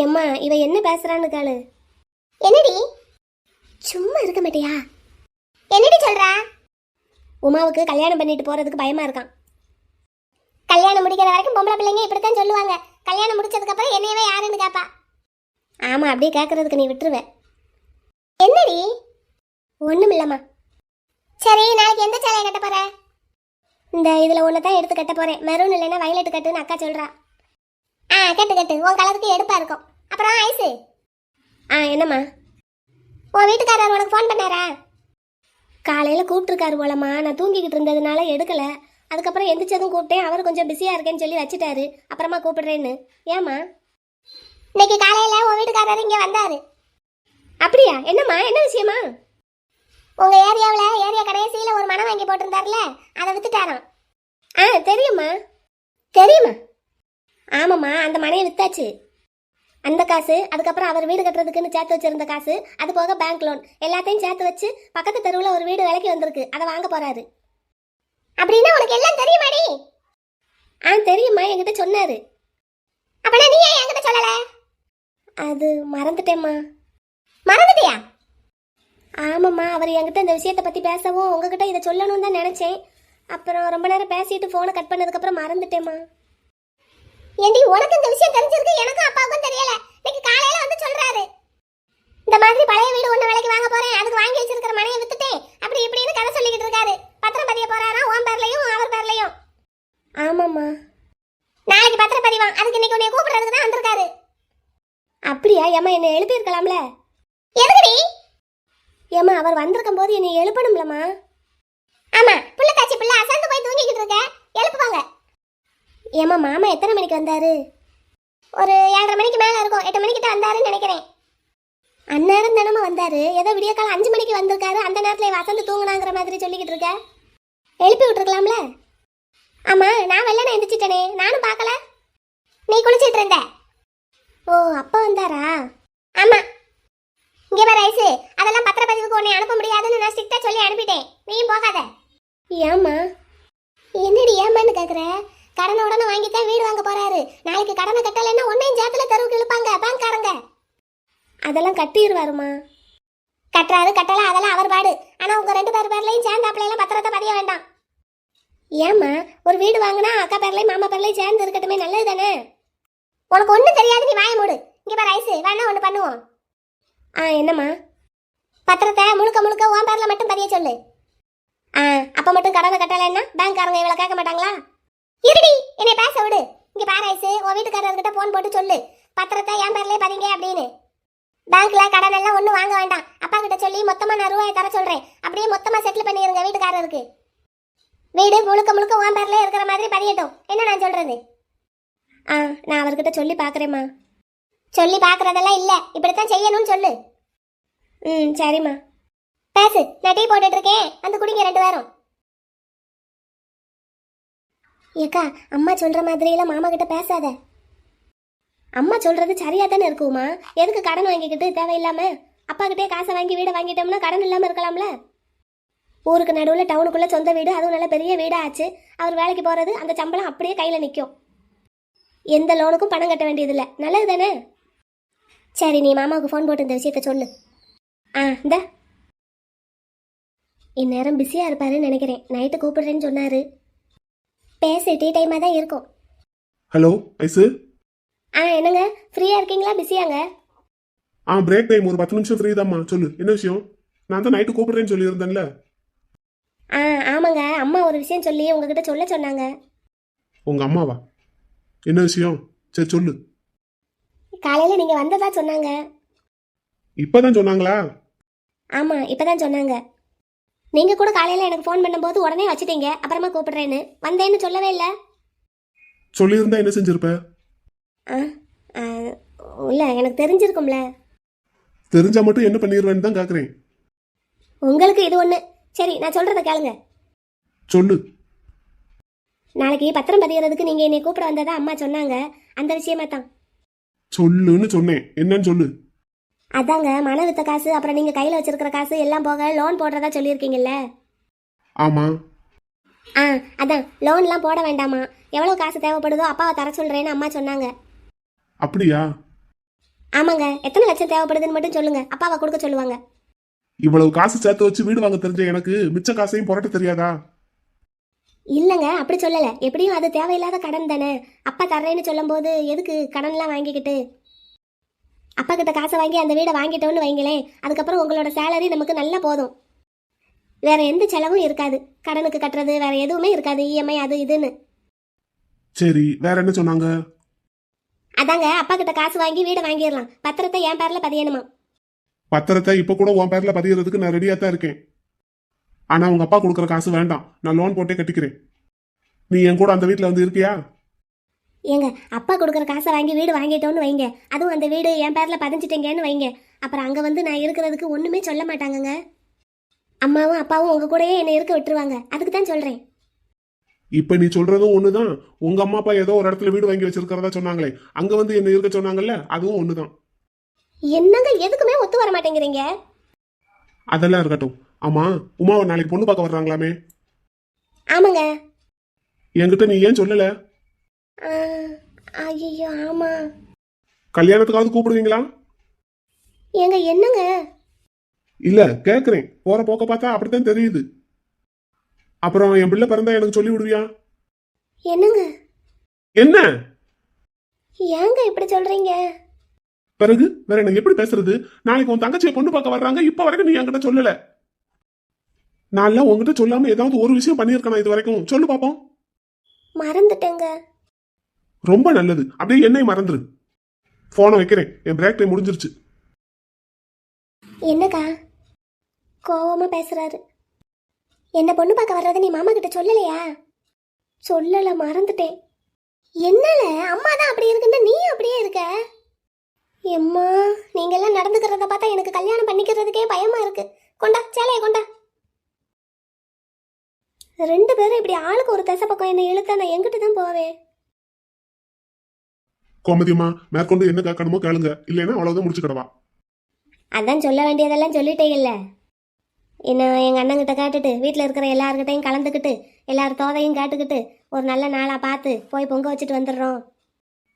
B: எம்மா, இவ என்ன பேசுறான்னு கேளு. என்னடி, சும்மா இருக்க மாட்டியா? என்னடி சொல்றா? உமாவுக்கு கல்யாணம் பண்ணிட்டு போறதுக்கு பயமா இருக்கான். கல்யாணம் முடிக்கிற வரைக்கும் பொம்பளை பிள்ளைங்க இப்படித்தான் சொல்லுவாங்க. கல்யாணம் முடிச்சதுக்கு அப்புறம் என்னையவே யாருன்னு கேப்பா. ஆமா, அப்படியே கேட்கறதுக்கு நீ விட்டுருவ. என்னடி? ஒண்ணும் இல்லம்மா. சரி, நாளைக்கு எந்த சேலையை கட்ட போற? இந்த இதுல ஒன்னதான் எடுத்து கட்ட போறேன். மெரூன் இல்லைன்னா வயலட் கட்டுன்னு அக்கா சொல்றா. கட்டு, உன் கலருக்கு எடுப்பா இருக்கும். அப்புறம் ஐசு, என்னம்மா? உன் வீட்டுக்காரர் உனக்கு ஃபோன் பண்ணாரா? காலையில் கூப்பிட்டுருக்காரு போலம்மா. நான் தூங்கிக்கிட்டு இருந்ததுனால எடுக்கல. அதுக்கப்புறம் எந்திரிச்சதும் கூப்பிட்டேன். அவர் கொஞ்சம் பிஸியாக இருக்கேன்னு சொல்லி வச்சுட்டாரு. அப்புறமா கூப்பிடுறேன்னு. ஏம்மா? இன்னைக்கு காலையில் உன் வீட்டுக்காரர் இங்கே வந்தார். அப்படியா? என்னம்மா, என்ன விஷயமா? உங்க ஏரியாவில் ஏரியா கடைசியில் ஒரு மனம் வாங்கி போட்டிருந்தார்ல, அதை வித்துட்டாராம். தெரியுமா? தெரியுமா? ஆமாம்மா, அந்த மனையை வித்தாச்சு. அந்த காசு, அதுக்கப்புறம் அவர் வீடு கட்டுறதுக்குன்னு சேர்த்து வச்சிருந்த காசு, அது போக பேங்க் லோன் எல்லாத்தையும் சேர்த்து வச்சு பக்கத்து தெருவில் ஒரு வீடு விலைக்கு வந்திருக்கு, அதை வாங்க போறாரு. அப்படின்னா உனக்கு எல்லாம் தெரியுமாடி? தெரியுமா, என்கிட்ட சொன்னாரு. அப்படின்னா நீ ஏன் என்கிட்ட சொல்லல? அது மறந்துட்டேம்மா. மறந்துட்டியா? ஆமாம்மா, அவர் என்கிட்ட இந்த விஷயத்தை பற்றி பேசவும் உங்ககிட்ட இதை சொல்லணும்னு தான் நினச்சேன். அப்புறம் ரொம்ப நேரம் பேசிட்டு ஃபோனை கட் பண்ணதுக்கப்புறம் மறந்துட்டேம்மா. ஏண்டி, உனக்கு இந்த விஷயம் தெரிஞ்சிருக்கு, எனக்கும் அப்பாவுக்கும் தெரியல. இன்னைக்கு காலையில வந்து சொல்றாரு, இந்த மாதிரி பழைய வீடு ஒன்று விலைக்கு வாங்க போறேன், அதுக்கு வாங்கி வச்சிருக்கிற மனையை வித்துட்டேன், அப்படி இப்படின்னு கதை சொல்லிக்கிட்டு இருக்காரு. பத்திரம் பதிய போறாரா, உன் பேர்லையும் அவர் பேர்லையும். ஆமாம்மா. நாளைக்கு பத்திரம் பதிவான், அதுக்கு இன்னைக்கு உன்னை கூப்பிடுறதுக்கு தான் வந்திருக்காரு. அப்படியா? ஏம்மா, என்னை எழுப்பி இருக்கலாம்ல. எதுக்குடி? ஏம்மா, அவர் வந்திருக்கும் போது என்னை எழுப்பணும்லம்மா. ஆமா, புள்ள காட்சி புள்ள அசந்து போய் தூங்கிக்கிட்டு இருக்க, எழுப்புவாங்க. ஏம்மா, மாமா எத்தனை மணிக்கு வந்தாரு? ஒரு 7:30 மணிக்கு மேல இருக்கும், 8 மணிக்கிட்ட வந்தாருன்னு நினைக்கிறேன். அந்நேரம் தானமா வந்தாரு, ஏதோ விடிய காலம் 5 மணிக்கு வந்திருக்காரு, அந்த நேரத்துல வசந்து தூங்கினாங்கிற மாதிரி சொல்லிக்கிட்டு இருக்க. எழுப்பி விட்டுருக்கலாம்ல. ஆமா, நான் வெள்ளனை எந்திரிச்சிட்டனே, நானும் பார்க்கல. நீ குளிச்சிட்டு இருந்த. ஓ, அப்பா வந்தாரா? ஆமா. இங்கே பாரு ஐசு, அதெல்லாம் பத்திரப்பதிவுக்கு உன்னை அனுப்ப முடியாதுன்னு நான் ஸ்ட்ரிக்டா சொல்லி அனுப்பிட்டேன், நீயும் போகாத. ஏம்மா? என்னடி ஏமான்னு கேக்குற? கடனை உடனே வாங்கித்தான் வீடு வாங்க போறாரு, நாளைக்கு கடனை கட்டலைன்னா ஒன்னையும் ஜாத்துல தெருவுக்கு இழுப்பாங்க பேங்க்காரங்க. அதெல்லாம் கட்டிடுவாருமா. கட்டுறாரு கட்டல அதெல்லாம் அவர் பாடு, ஆனா உங்க 2 பேர் பேர்லையும் சேர்ந்தாப்புல எல்லாம் பத்திரத்தை பதிய வேண்டாம். ஏம்மா, ஒரு வீடு வாங்கினா அக்கா பேர்லையும் மாமா பேர்லையும் சேர்ந்து இருக்கட்டுமே, நல்லது தானே? உனக்கு ஒன்றும் தெரியாது, நீ வாய மூடு. இங்கே பாரு ஐசு, வேணா ஒன்று பண்ணுவோம். என்னம்மா? பத்திரத்தை முழுக்க முழுக்க உன் பேர்ல மட்டும் பதிய சொல்லு. அப்ப மட்டும் கடனை கட்டலைன்னா பேங்க்காரங்க இவ்வளவு கேட்க மாட்டாங்களா? இருடி, என்னை பேச விடு. இங்க பாரு ஐசு, உன் வீட்டுக்காரர்கிட்ட போன் போட்டு சொல்லு, பத்திரத்தை என் பேர்லயே பதிங்க அப்படின்னு. பேங்க்ல கடன் எல்லாம் ஒன்றும் வாங்க வேண்டாம், அப்பா கிட்ட சொல்லி மொத்தமா நான் ரூபாயை தர சொல்றேன், அப்படியே மொத்தமா செட்டில் பண்ணிருங்க வீட்டுக்காரருக்கு. வீடு முழுக்க முழுக்க உன் பேர்லயே இருக்கிற மாதிரி பதியட்டும், என்ன நான் சொல்றது? நான் அவர்கிட்ட சொல்லி பாக்குறேம்மா. சொல்லி பாக்குறதெல்லாம் இல்ல, இப்படித்தான் செய்யணும்னு சொல்லு. சரிம்மா. பேசு, நான் டீ போட்டுட்டு இருக்கேன், வந்து குடிங்க 2 பேரும். ஏக்கா, அம்மா சொல்ற மாதிரி எல்லாம் மாமா கிட்ட பேசாத. அம்மா சொல்றது சரியா தானே இருக்குமா? எதுக்கு கடன் வாங்கிக்கிட்டு தேவையில்லாம? அப்பா கிட்டே காசை வாங்கி வீடை வாங்கிட்டோம்னா கடன் இல்லாம இருக்கலாம்ல. ஊருக்கு நடுவில் டவுனுக்குள்ள சொந்த வீடு, அதுவும் நல்ல பெரிய வீடா ஆச்சு. அவர் வேலைக்கு போறது, அந்த சம்பளம் அப்படியே கையில நிற்கும். எந்த லோனுக்கும் பணம் கட்ட வேண்டியதில்லை, நல்லது தானே? சரி, நீ மாமாவுக்கு ஃபோன் போட்டு இந்த விஷயத்த சொல்லு. இந்த இந்நேரம் பிஸியா இருப்பாருன்னு நினைக்கிறேன், நைட்டு கூப்பிடுறேன்னு சொன்னாரு. பேசு, டீ டைமா தான் இருக்கும்.
A: ஹலோ ஐசு.
B: என்னங்க, ஃப்ரீயா இருக்கீங்களா, பிஸியாங்க?
A: பிரேக் டைம், ஒரு 10 நிமிஷம் ஃப்ரீ தான்மா, சொல்லு என்ன விஷயம்? நான் தான் நைட்டு கூப்பிடுறேன்னு சொல்லியிருந்தேன்ல.
B: ஆமாங்க, அம்மா ஒரு விஷயம் சொல்லி உங்ககிட்ட சொல்ல சொன்னாங்க.
A: உங்க அம்மாவா? என்ன விஷயம்? சரி சொல்லு.
B: காலையில நீங்க வந்ததா சொன்னாங்க.
A: இப்பதான் சொன்னாங்களா?
B: ஆமா, இப்பதான் சொன்னாங்க. நீங்க கூட காலையில எனக்கு ஃபோன் பண்ணும்போது உடனே வச்சிட்டீங்க, அப்புறமா கூப்பிடுறேன்னு. வந்தேன்னு சொல்லவே இல்லை.
A: சொல்லியிருந்தா என்ன செஞ்சிருப்ப?
B: இல்ல, எனக்கு தெரிஞ்சிருக்கும்ல.
A: தெரிஞ்சா மட்டும் என்ன பண்ணிடுவேன்னு தான் கேக்குறேன்.
B: உங்களுக்கு இது ஒண்ணு. சரி, நான் சொல்றத கேளுங்க.
A: சொல்லு.
B: நாளைக்கு பத்திரம் பதியறதுக்கு நீங்க என்னை கூப்பிட வந்ததா அம்மா சொன்னாங்க, அந்த விஷயமா தான்.
A: சொல்லுன்னு சொன்னேன், என்னன்னு சொல்லு.
B: அதாங்க, மன வித்த காசு, அப்புறம் நீங்க கையில வச்சிருக்கிற காசு எல்லாம் போக லோன் போடுறதா சொல்லியிருக்கீங்கல்ல.
A: ஆமா.
B: அதான், லோன்லாம் போட வேண்டாமா, எவ்வளவு காசு தேவைப்படுதோ அப்பாவை தர சொல்றேன்னு அம்மா சொன்னாங்க.
A: அப்படியா?
B: ஆமாங்க, எத்தனை லட்சம் தேவைப்படுதுன்னு மட்டும் சொல்லுங்க, அப்பாவை கொடுக்க சொல்லுவாங்க.
A: இவ்வளவு காசு சேர்த்து வச்சு வீடு வாங்க தெரிஞ்ச எனக்கு மிச்ச காசையும் புரட்ட தெரியாதா?
B: இல்லங்க, அப்படி சொல்லல. எப்படியும் அது தேவையில்லாத கடன் தானே. அப்பா தர்றேன்னு சொல்லும் போது எதுக்கு கடன்லாம் வாங்கிக்கிட்டு? அப்பா கிட்ட காசை வாங்கி அந்த வீடை வாங்கிட்டோன்னு வைங்களேன், அதுக்கப்புறம் உங்களோட சேலரி நமக்கு நல்லா போதும். வேற எந்த செலவும் இருக்காது, கடனுக்கு கட்டுறது வேற எதுவுமே இருக்காது, இஎம்ஐ அது இதுன்னு.
A: சரி, வேற என்ன சொன்னாங்க?
B: அதாங்க, அப்பா கிட்ட காசு வாங்கி வீடை வாங்கிடலாம், பத்திரத்தை என் பேர்ல பதியணுமா.
A: பத்திரத்தை இப்ப கூட உன் பேர்ல பதியறதுக்கு நான் ரெடியா தான் இருக்கேன். ஆனா உங்க அப்பா கொடுக்குற காசு வேண்டாம், நான் லோன் போட்டே கட்டிக்கிறேன். நீ என் கூட அந்த வீட்டுல வந்து இருக்கியா?
B: ஏங்க, அப்பா கொடுக்குற காசை வாங்கி வீடு வாங்கிட்டோன்னு வைங்க, அதுவும் அந்த வீடு என் பேர்ல பதிஞ்சிட்டீங்கன்னு வைங்க, அப்புறம் அங்க வந்து நான் இருக்கிறதுக்கு ஒண்ணுமே சொல்ல மாட்டாங்கங்க. அம்மாவும் அப்பாவும் உங்க கூடயே என்னை இருக்க விட்டுருவாங்க. அதுக்கு தான் சொல்றேன்.
A: இப்ப நீ சொல்றதும் ஒண்ணுதான். உங்க அம்மா அப்பா ஏதோ ஒரு இடத்துல வீடு வாங்கி வச்சிருக்கிறதா சொன்னாங்களே, அங்க வந்து என்ன இருக்க சொன்னாங்கல்ல, அதுவும் ஒண்ணுதான்.
B: என்னங்க எதுக்குமே ஒத்து வர மாட்டேங்கிறீங்க?
A: அதெல்லாம் இருக்கட்டும். ஆமா, உமாவை நாளைக்கு பொண்ணு பார்க்க வர்றாங்களாமே,
B: ஆமாங்க.
A: என்கிட்ட நீ ஏன் சொல்லல?
B: ஐயோ ஆமா.
A: கல்யாணத்துக்காவது கூப்பிடுவீங்களா?
B: ஏங்க என்னங்க?
A: இல்ல கேக்குறேன், போற போக்க பார்த்தா அப்படித்தான் தெரியுது. அப்புறம் என் பிள்ளை பிறந்தா எனக்கு சொல்லி விடுவியா?
B: என்னங்க
A: என்ன
B: ஏங்க இப்படி சொல்றீங்க?
A: பிறகு வேற எனக்கு எப்படி பேசுறது? நாளைக்கு உன் தங்கச்சியை பொண்ணு பார்க்க வர்றாங்க, இப்ப வரைக்கும் நீ என்கிட்ட சொல்லல. நான் உங்ககிட்ட சொல்லாம ஏதாவது ஒரு விஷயம் பண்ணிருக்கேனா இது வரைக்கும்? சொல்லு பாப்போம்.
B: மறந்துட்டேங்க.
A: ரொம்ப நல்லது, அப்படியே என்னை மறந்துரு. போனை வைக்கிறேன், என் பிரேக் டைம் முடிஞ்சிருச்சு.
B: என்னக்கா கோவமா பேசுறாரு? என்ன பொண்ணு பார்க்க வர்றதை நீ மாமா கிட்ட சொல்லலையா? சொல்லல, மறந்துட்டேன். என்னல அம்மா தான் அப்படி இருக்குன்னா நீ அப்படியே இருக்க? எம்மா நீங்க எல்லாம் நடந்துக்கிறத பார்த்தா எனக்கு கல்யாணம் பண்ணிக்கிறதுக்கே பயமா இருக்கு. கொண்டா சேலைய கொண்டா. ரெண்டு பேரும் இப்படி ஆளுக்கு ஒரு தசை பக்கம் என்ன இழுத்தா நான் எங்கிட்டு தான் போவேன்?
A: கோமதியம்மா, மேற்கொண்டு என்ன கேட்கணுமோ கேளுங்க, இல்லைன்னா அவ்வளவுதான் முடிச்சுக்கிடவா.
B: அதான் சொல்ல வேண்டியதெல்லாம் சொல்லிட்டே இல்லை. என்ன எங்கள் அண்ணங்கிட்ட கேட்டுட்டு வீட்டில் இருக்கிற எல்லாருக்கிட்டையும் கலந்துக்கிட்டு எல்லார் தோதையும் கேட்டுக்கிட்டு ஒரு நல்ல நாளாக பார்த்து போய் பொங்க வச்சுட்டு வந்துடுறோம்.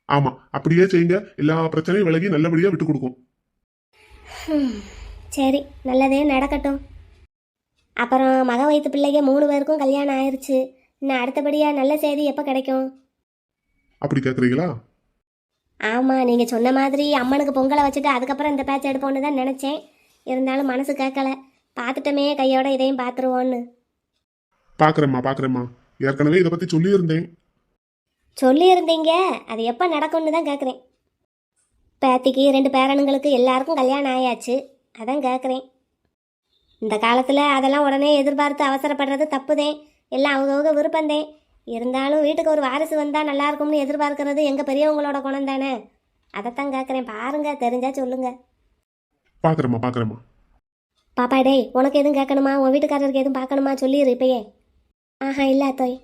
A: ஆமா, அப்படியே செய்யுங்க. எல்லா பிரச்சனையும் விலகி நல்லபடியா விட்டு கொடுக்கும்.
B: சரி, நல்லதே நடக்கட்டும். அப்புறம் மக வயிற்று பிள்ளைங்க 3 பேருக்கும் கல்யாணம் ஆயிடுச்சு. இன்னும் அடுத்தபடியாக நல்ல செய்தி எப்போ கிடைக்கும்?
A: அப்படி கேக்குறீங்களா?
B: ஆமாம், நீங்கள் சொன்ன மாதிரி அம்மனுக்கு பொங்கலை வச்சுட்டு அதுக்கப்புறம் இந்த பேட்ச் எடுப்போன்னு தான் நினச்சேன். இருந்தாலும் மனசு கேட்கல. பார்த்துட்டோமே கையோட இதையும் பார்த்துருவோன்னு.
A: பாக்குறேம்மா. ஏற்கனவே இதை பத்தி சொல்லியிருந்தேன்.
B: சொல்லியிருந்தீங்க, அது எப்போ நடக்கும்னு தான் கேட்குறேன். பேத்திக்கு 2 பேரனுங்களுக்கு எல்லாருக்கும் கல்யாணம் ஆயாச்சு, அதான் கேட்குறேன். இந்த காலத்தில் அதெல்லாம் உடனே எதிர்பார்த்து அவசரப்படுறது தப்புதேன். எல்லாம் அவங்க விருப்பந்தேன். இருந்தாலும் வீட்டுக்கு ஒரு வாரிசு வந்தால் நல்லா இருக்கும்னு எதிர்பார்க்கறது எங்கள் பெரியவங்களோட குணம் தானே. அதைத்தான் கேட்குறேன். பாருங்க, தெரிஞ்சா சொல்லுங்க.
A: பாக்குறேம்மா.
B: பாப்பா டேய், உனக்கு எதுவும் கேட்கணுமா? உன் வீட்டுக்காரருக்கு எதுவும் பார்க்கணுமா? சொல்லிடு இப்பயே. ஆஹா இல்லை அத்தோய்,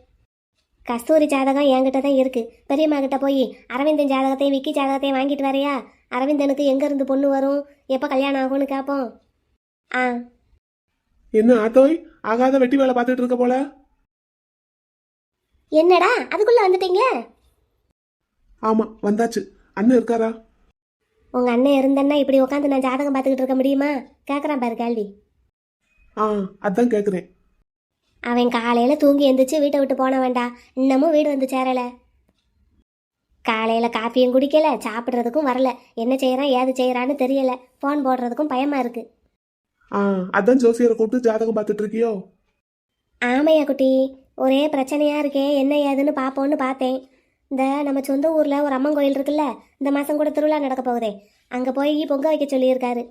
B: கஸ்தூரி ஜாதகம் என்கிட்ட தான் இருக்கு. பெரியம்மா கிட்ட போய் அரவிந்தன் ஜாதகத்தையும் விக்கி ஜாதகத்தையும் வாங்கிட்டு வரையா? அரவிந்தனுக்கு எங்கேருந்து பொண்ணு வரும், எப்போ கல்யாணம் ஆகும்னு கேட்போம். ஆ
A: என்ன ஆத்தோய், ஆகாத வெட்டி வேலை பார்த்துட்டு இருக்க போல.
B: என்னடா அதுக்குள்ள வந்துட்டீங்க?
A: ஆமா, வந்தாச்சு. அண்ணன் இருக்காரா?
B: உங்க அண்ணன் இருந்தன்னா இப்படி உட்காந்து நான் ஜாதகம் பார்த்துக்கிட்டு இருக்க முடியுமா? கேட்குறான் பாரு கேள்வி.
A: அதான் கேட்குறேன்.
B: அவன் காலையில் தூங்கி எந்திரிச்சு வீட்டை விட்டு போன வேண்டாம், இன்னமும் வீடு வந்து சேரலை. காலையில் காப்பியும் குடிக்கல, சாப்பிட்றதுக்கும் வரல. என்ன செய்கிறான் ஏது செய்கிறான்னு தெரியல. ஃபோன் போடுறதுக்கும் பயமாக இருக்கு.
A: அதான் ஜோசியரை கூப்பிட்டு ஜாதகம் பார்த்துட்டு இருக்கியோ?
B: ஆமையா குட்டி, ஒரே பிரச்சனையாக இருக்கே, என்ன ஏதுன்னு பார்ப்போன்னு பார்த்தேன். இந்த நம்ம சொந்த ஊரில் ஒரு அம்மன் கோயில் இருக்குல்ல, இந்த மாதம் கூட திருவிழா நடக்க போகுதே, அங்கே போய் பொங்க வைக்க சொல்லியிருக்காரு.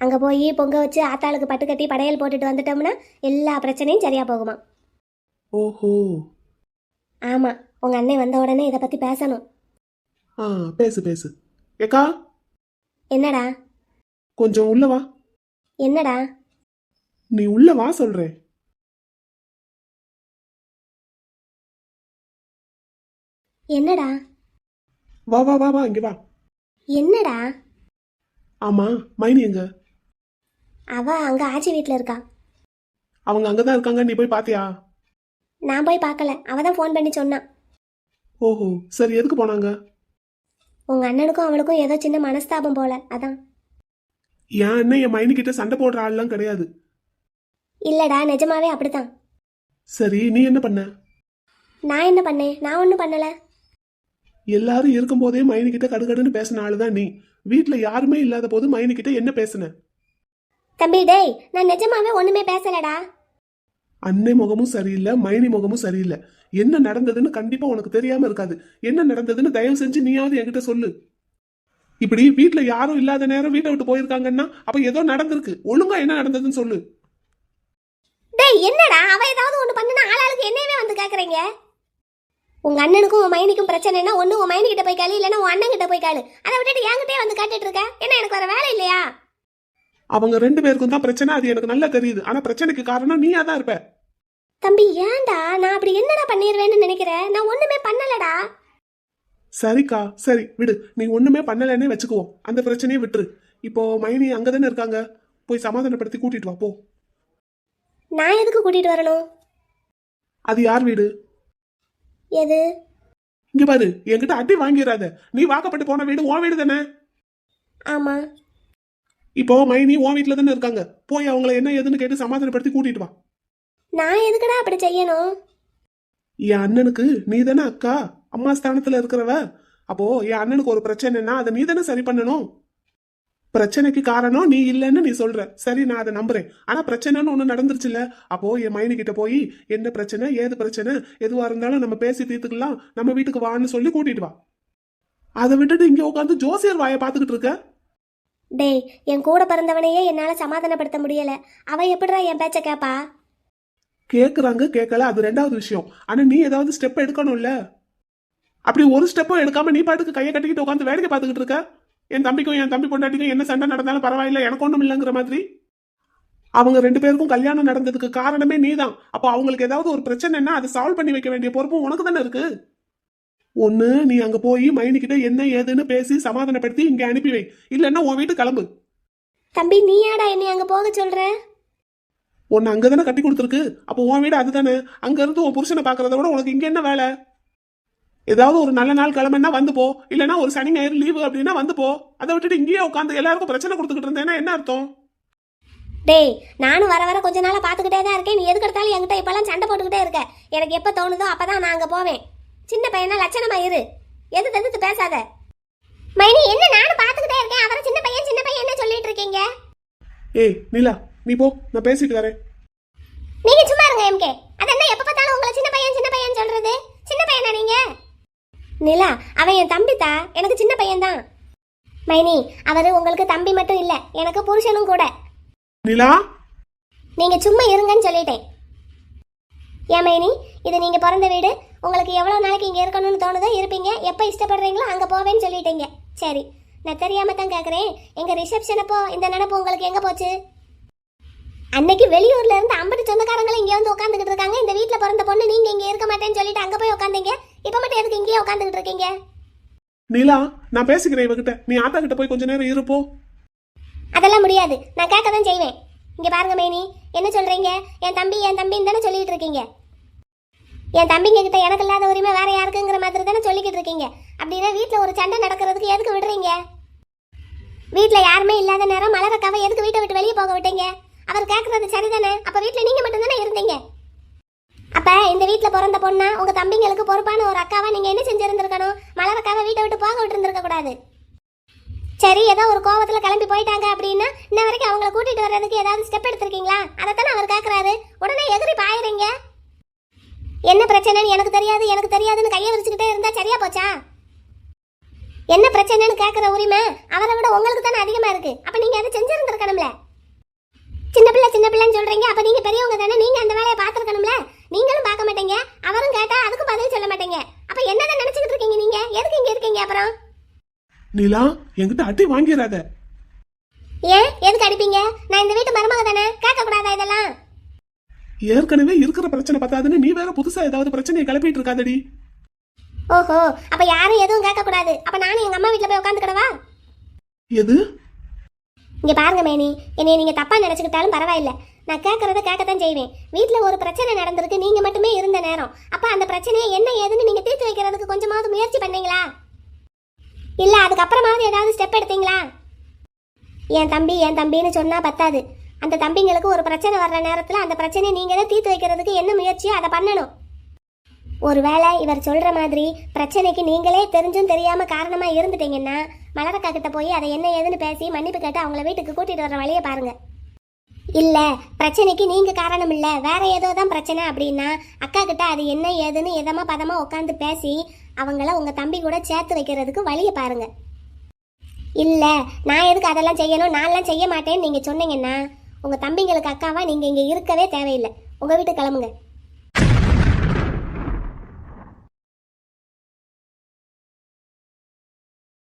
B: அங்கே போய் பொங்க வச்சு ஆத்தாளுக்கு பட்டு கட்டி படையல் போட்டுட்டு வந்துட்டோம்னா எல்லா பிரச்சனையும் சரியாக போகுமா.
A: ஓஹோ.
B: ஆமாம், உங்கள் அண்ணன் வந்த உடனே இதை பற்றி பேசணும்.
A: பேசு. ஏக்கா,
B: என்னடா?
A: கொஞ்சம் உள்ள வா.
B: என்னடா?
A: நீ உள்ள வா சொல்றேன்.
B: என்னடா?
A: வா இங்க வா.
B: என்னடா?
A: ஆமா, மைனி எங்க?
B: அவ அங்க ஆச்சி வீட்டில் இருக்கா.
A: அவங்க அங்கதான் இருக்காங்க, நீ போய் பாத்தியா?
B: நான் போய் பார்க்கல, அவ தான் ஃபோன் பண்ணி சொன்னான்.
A: ஓஹோ, சரி, எதுக்கு போனாங்க?
B: உங்க அண்ணனுக்கும் அவளுக்கும் ஏதோ சின்ன மனஸ்தாபம் போல, அதான்.
A: என் அண்ணன் என் மைனி கிட்ட சண்டை போடுற ஆள்லாம் கிடையாது.
B: இல்லடா, நிஜமாவே அப்படித்தான்.
A: சரி, நீ என்ன பண்ண?
B: நான் என்ன பண்ணேன்? நான் ஒன்றும் பண்ணல.
A: எல்லாரும் இருக்கும் போதே மைனி கிட்ட கடுகடுன்னு பேசின ஆளுதான் நீ. வீட்டுல யாருமே இல்லாத போது மைனி கிட்ட என்ன பேசுன?
B: தம்பி டேய், நான் நிஜமாவே ஒண்ணுமே பேசலடா.
A: அன்னை முகமும் சரியில்லை, மைனி முகமும் சரியில்லை. என்ன நடந்ததுன்னு கண்டிப்பா உனக்கு தெரியாம இருக்காது. என்ன நடந்ததுன்னு தயவு செஞ்சு நீயாவது என்கிட்ட சொல்லு. இப்படி வீட்டுல யாரும் இல்லாத நேரம் வீட்டை விட்டு போயிருக்காங்கன்னா அப்ப ஏதோ நடந்திருக்கு. ஒழுங்கா என்ன நடந்ததுன்னு சொல்லு.
B: டேய் என்னடா, அவ ஏதாவது ஒண்ணு பண்ணுனா ஆளாளுக்கு என்னையவே வந்து கேக்குறீங்க? உங்க அண்ணனுக்கும் உன் மைனிக்கும் பிரச்சனைனா ஒண்ணு உன் மைனி கிட்ட போய் கேளு, இல்லைன்னா உன் அண்ணன் கிட்ட போய் கேளு. அதை விட்டுட்டு என்கிட்டயே வந்து கேட்டுட்டு இருக்க. என்ன எனக்கு வர வேலை இல்லையா?
A: அவங்க 2 பேருக்கும் தான் பிரச்சனை, அது எனக்கு நல்லா தெரியுது. ஆனா பிரச்சனைக்கு காரணம் நீயா தான் இருப்ப.
B: தம்பி ஏன்டா நான் அப்படி என்னடா பண்ணிடுவேன்னு நினைக்கிறேன்? நான் ஒண்ணுமே பண்ணலடா.
A: சரிக்கா, சரி விடு. நீ ஒண்ணுமே பண்ணலன்னே வச்சுக்குவோம். அந்த பிரச்சனையை விட்டுரு. இப்போ மைனி அங்கதானே இருக்காங்க, போய் சமாதானப்படுத்தி கூட்டிட்டு வா போ.
B: நான் எதுக்கு கூட்டிட்டு வரணும்?
A: அது யார் வீடு?
B: எது?
A: இங்க பாரு, என்கிட்ட அடி வாங்கிடாத. நீ வாக்கப்பட்டு போன வீடு உன் வீடு தானே.
B: ஆமா.
A: இப்போ மைனி உன் வீட்டுல தானே இருக்காங்க. போய் அவங்கள என்ன ஏதுன்னு கேட்டு சமாதானப்படுத்தி கூட்டிட்டு வா.
B: நான் எதுக்குடா அப்படி செய்யணும்?
A: என் அண்ணனுக்கு நீ தானே அக்கா, அம்மா ஸ்தானத்துல இருக்கிறவ. அப்போ என் அண்ணனுக்கு ஒரு பிரச்சனைன்னா அதை நீ தானே சரி பண்ணணும். பிரச்சனைக்கு காரணம் நீ இல்லைன்னு நீ சொல்ற, சரி நான் அதை நம்புறேன். ஆனா பிரச்சனைன்னு ஒண்ணு நடந்துருச்சுல்ல. அப்போ என் மைனி கிட்ட போய் என்ன பிரச்சனை, ஏது பிரச்சனை, எதுவா இருந்தாலும் நம்ம பேசி தீர்த்துக்கலாம், நம்ம வீட்டுக்கு வான்னு சொல்லி கூட்டிட்டு வா. அதை விட்டுட்டு இங்க உட்காந்து ஜோசியர் வாயை பாத்துக்கிட்டு இருக்க.
B: டேய், என் கூட பிறந்தவனையே என்னால சமாதானப்படுத்த முடியல. அவ எப்படிடா என் பேச்ச கேப்பா?
A: கேக்குறாங்க கேட்கல, அது 2வது விஷயம். ஆனா நீ ஏதாவது ஸ்டெப் எடுக்கணும்ல. அப்படி ஒரு ஸ்டெப்பும் எடுக்காம நீ பாட்டுக்கு கையை கட்டிக்கிட்டு உட்காந்து வேடிக்கை பார்த்துக்கிட்டு இருக்க. என் தம்பிக்கும் என் தம்பி பொண்டாட்டிக்கும் என்ன சண்டை நடந்தாலும் பரவாயில்ல, எனக்கு ஒண்ணும் இல்லைங்கிற மாதிரி. அவங்க 2 பேருக்கும் கல்யாணம் நடந்ததுக்கு காரணமே நீதான். அப்போ அவங்களுக்கு ஏதாவது ஒரு பிரச்சனைன்னா அதை சால்வ் பண்ணி வைக்க வேண்டிய பொறுப்பும் உனக்கு தானே இருக்கு. ஒண்ணு நீ அங்க போய் மைனிக்கிட்ட என்ன ஏதுன்னு பேசி சமாதானப்படுத்தி இங்க அனுப்பி வை, இல்லைன்னா உன் வீட்டு கிளம்பு.
B: தம்பி நீ ஏடா என்னை அங்க போக சொல்ற?
A: உன்னை அங்கதானே கட்டி கொடுத்துருக்கு. அப்போ உன் வீடு அதுதானே. அங்க இருந்து உன் புருஷனை பாக்குறத விட உனக்கு இங்க என்ன வேலை? ஏதாவது ஒரு நல்ல நாள் கிளம்புனா வந்து போ, இல்லைன்னா ஒரு சனி ஞாயிறு லீவு அப்படின்னா வந்து போ. அதை விட்டுட்டு இங்கேயே உட்காந்து எல்லாருக்கும் பிரச்சனை கொடுத்துக்கிட்டு இருந்தேன்னா என்ன அர்த்தம்?
B: டேய், நானும் வர வர கொஞ்ச நாளா பாத்துக்கிட்டே தான் இருக்கேன். நீ எதுக்கு எடுத்தாலும் என்கிட்ட இப்பெல்லாம் சண்டை போட்டுக்கிட்டே இருக்க. எனக்கு எப்ப தோணுதோ அப்பதான் நான் அங்க போவேன். சின்ன பையனா லட்சணமா இரு, எதிர்த்து பேசாத. மைனி என்ன நானும் பாத்துக்கிட்டே இருக்கேன், அவரை சின்ன பையன் என்ன சொல்லிட்டு இருக்கீங்க?
A: ஏய் நிலா, நீ போ, நான் பேசிட்டு வரேன்.
B: நீங்க சும்மா இருங்க எம்கே. அது என்ன எப்ப பார்த்தாலும் உங்களை சின்ன பையன் சொல்றது? சின்ன பையனா நீங்க? நிலா, அவன் என் தம்பி தா, எனக்கு சின்ன பையன் தான். மைனி, அவரு உங்களுக்கு தம்பி மட்டும் இல்ல, எனக்கு புருஷனும் கூட.
A: நிலா,
B: நீங்க சும்மா இருங்கன்னு சொல்லிட்டேன். ஏன் மைனி, இது நீங்க பிறந்த வீடு. உங்களுக்கு எவ்வளவு நாளைக்கு இங்க இருக்கணும்னு தோணுதோ இருப்பீங்க, எப்ப இஷ்டப்படுறீங்களோ அங்க போவேன்னு சொல்லிட்டீங்க. சரி, நான் தெரியாம தான் கேக்குறேன். எங்க ரிசப்ஷன் அப்போ இந்த நினைப்பு உங்களுக்கு எங்க போச்சு? அன்னைக்கு வெளியூர்ல இருந்து 50 சொந்தக்காரங்களும் இங்க வந்து உட்காந்துக்கிட்டு இருக்காங்க. இந்த வீட்டுல பிறந்த பொண்ணு நீங்க இங்க இருக்க மாட்டேன்னு சொல்லிட்டு அங்க போய் உட்காந்தீங்க. இப்ப மட்டும் எதுக்கு இங்கேயே உட்காந்துக்கிட்டு இருக்கீங்க?
A: நிலா, நான் பேசிக்கிறேன் இவகிட்ட. நீ ஆத்தா கிட்ட போய் கொஞ்ச நேரம் இருப்போ.
B: அதெல்லாம் முடியாது, நான் கேட்க தான் செய்வேன். இங்க பாருங்க மைனி, என்ன சொல்றீங்க? என் தம்பின்னு தானே சொல்லிட்டு இருக்கீங்க. என் தம்பிங்க கிட்ட எனக்கு இல்லாத உரிமை வேற யாருக்குங்கிற மாதிரி தானே சொல்லிக்கிட்டு இருக்கீங்க. அப்படின்னா வீட்டுல ஒரு சண்டை நடக்கிறதுக்கு எதுக்கு விடுறீங்க? வீட்டுல யாருமே இல்லாத நேரம் மலரக்காவை எதுக்கு வீட்டை விட்டு வெளியே போக விட்டீங்க? அவர் கேட்கறது சரிதானே? அப்ப வீட்டுல நீங்க மட்டும் தானே இருந்தீங்க. அப்ப இந்த வீட்டுல பிறந்த பொண்ணா உங்க தம்பிங்களுக்கு பொறுப்பான ஒரு அக்காவா நீங்க என்ன செஞ்சிருந்திருக்கணும்? மலரக்காவை வீட்டை விட்டு போக விட்டு இருந்திருக்க கூடாது. சரி, ஏதோ ஒரு கோவத்துல கிளம்பி போயிட்டாங்க அப்படின்னா இன்ன வரைக்கும் அவங்கள கூட்டிட்டு வர்றதுக்கு ஏதாவது ஸ்டெப் எடுத்திருக்கீங்களா? அதைத்தானே அவர் கேட்கறாரு. உடனே எதிரி பாயிறீங்க. என்ன பிரச்சனைன்னு எனக்கு தெரியாதுன்னு கையை விரிச்சுக்கிட்டே இருந்தா சரியா போச்சா? என்ன பிரச்சனைன்னு கேட்கிற உரிமை அவரை விட உங்களுக்கு தானே அதிகமா இருக்கு. அப்ப நீங்க அதை செஞ்சிருந்திருக்கணும்ல. சின்ன பிள்ளைன்னு சொல்றீங்க, அப்ப நீங்க பெரியவங்க தானே, நீங்க அந்த வேலையை பார்த்திருக்கணும்ல. நீங்களும் பார்க்க மாட்டீங்க, அவரும் கேட்டா அதுக்கு பதில் சொல்ல மாட்டீங்க. அப்ப என்னதான் நினைச்சுக்கிட்டு இருக்கீங்க நீங்க? எதுக்கு இங்க இருக்கீங்க? அப்புறம்
A: நிலா, என்கிட்ட அடி வாங்கிடாத.
B: ஏன் எதுக்கு அடிப்பீங்க? நான் இந்த வீட்டு மருமக தானே, கேட்க கூடாதா இதெல்லாம்?
A: ஏற்கனவே இருக்கிற பிரச்சனை பத்தாதுன்னு நீ வேற புதுசா ஏதாவது பிரச்சனையை கிளப்பிட்டு இருக்காதடி.
B: ஓஹோ, அப்ப யாரும் எதுவும் கேட்க கூடாது. அப்ப நானும் எங்க அம்மா வீட்டுல போய் உட்காந்துக்கிடவா?
A: எது?
B: இங்க பாருங்க மேனி, என்னைய நீங்க தப்பா நினைச்சுக்கிட்டாலும் பரவாயில்ல, நான் கேட்கறத கேட்கத்தான் செய்வேன். வீட்டுல ஒரு பிரச்சனை நடந்திருக்கு, நீங்க மட்டுமே இருந்த நேரம். அப்ப அந்த பிரச்சனையை என்ன ஏதுன்னு நீங்க தீர்த்து வைக்கிறதுக்கு கொஞ்சமாவது முயற்சி பண்ணீங்களா? இல்ல அதுக்கப்புறமாவது ஏதாவது ஸ்டெப் எடுத்தீங்களா? என் தம்பின்னு சொன்னா பத்தாது. அந்த தம்பிங்களுக்கு ஒரு பிரச்சனை வர்ற நேரத்துல அந்த பிரச்சனையை நீங்க தான் தீர்த்து வைக்கிறதுக்கு என்ன முயற்சியோ அதை பண்ணணும். ஒருவேளை இவர் சொல்ற மாதிரி பிரச்சனைக்கு நீங்களே தெரிஞ்சும் தெரியாம காரணமா இருந்துட்டீங்கன்னா மலரக்கா கிட்ட போய் அதை என்ன ஏதுன்னு பேசி மன்னிப்பு கேட்டு அவங்கள வீட்டுக்கு கூட்டிட்டு வர வழியை பாருங்க. இல்ல பிரச்சனைக்கு நீங்க காரணம் இல்ல, வேற ஏதோ தான் பிரச்சனை அப்படின்னா அக்கா கிட்ட அது என்ன ஏதுன்னு எதமா பதமா உட்காந்து பேசி அவங்கள உங்க தம்பி கூட சேர்த்து வைக்கிறதுக்கு வழியை பாருங்க. இல்ல நான் எதுக்கு அதெல்லாம் செய்யணும், நான்லாம் செய்ய மாட்டேன்னு நீங்க சொன்னீங்கன்னா உங்க தம்பிங்களுக்கு அக்காவா நீங்க இங்க இருக்கவே தேவையில்லை. உங்க வீட்டுக்கு கிளம்புங்க.